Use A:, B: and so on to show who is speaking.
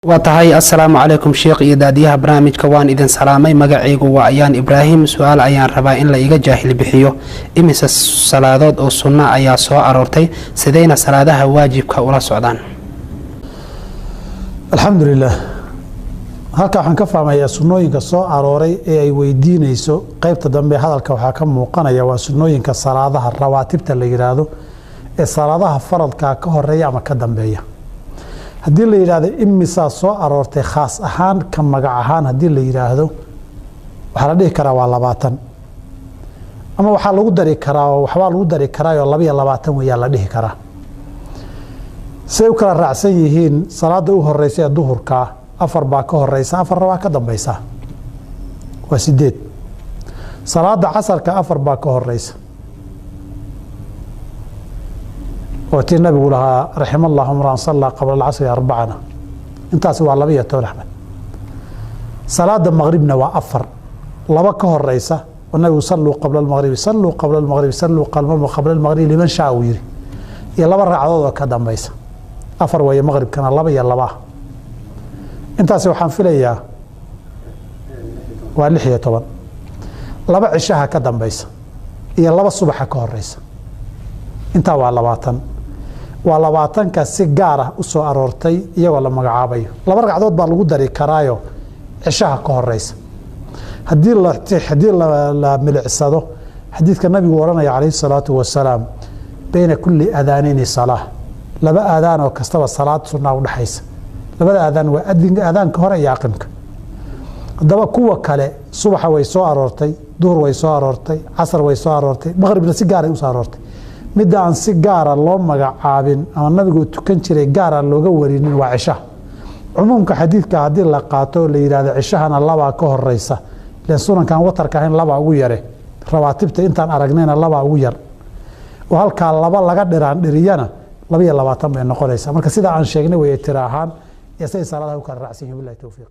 A: وتهي السلام عليكم شيخ إيداديها برنامج كوان إذن سلامي مقعيقو وأيان إبراهيم سؤال أيان ربا إن لإيقا جاهل بحيو إمس الصلاة أو السنة أيا سواء أرورتي سيدين صلاة واجب كأولا سعودان
B: الحمد لله halka waxaan ka fahmayaa sunnooyinka soo arooray ee ay weydiinayso qaybta dambe hadalka waxa ka muuqanaya waa sunnooyinka salaadaha rawaatibta la yiraahdo ee salaadaha faradka ka horeeya ama ka dambeeya hadii la yiraahdo imisa soo aroortay khaas ahaan ka magac ahaan hadii la yiraahdo waxa la dhihi karaa waa 20 ama waxa lagu dari karaa oo 22 weeyaa la dhihi karaa say u kala raacsan yihiin salaada u horeysay duhurka afar baa ka horeysa afar baa ka dambaysa waa 8 salaada casarka afar baa ka horeysa وتي النبي لها رحم الله امرا صلى قبل العصر 4 انتاس waa 12 احمد صلاه المغربنا وافر لبا كهوريسا والنبي صلوا قبل المغرب صلوا قبل المغرب صلوا قبل المغرب لمن شاء ويري يا لبا رعدود ka dambaysa afar way maghrib kana laba iyo laba intaas waxaan filayaa waa 16 laba cishaha ka dambaysa iyo laba subaxa ka horeysa inta waa 20 waa 20 ka si gaar ah u soo aroortay iyagoo la magacaabayo laba ragcadood baa lagu dari karaayo cishaha ka horeysa hadii la milicsado xadiidka nabigu waranaya calayhi salaatu wasalaam bayna kulli adaanin salaah laba aadaan oo kastaba salaad sunna u dhaxaysa labada aadaan waa aadaanka hore iyo aqimka hadaba kuwa kale subaxa way soo aroortay duhur way soo aroortay casar way soo aroortay maghribna si gaar ah u soo aroortay midda aan si gaar ah loo magacaabin ama nabigu tukan jiray gaar ah looga warinin waa cisha umumka xadiidka hadii la qaato la yiraahdo cishahana laba ka horeysa leen sunankan watarka ahayn laba ugu yare rawaatibta intaan aragnayna laba ugu yar oo halka laba laga dhiriyana 22 bay noqonaysa marka sida aan sheegnay way tiraahan يسأل صلاة وكان رأسه بالله توفيق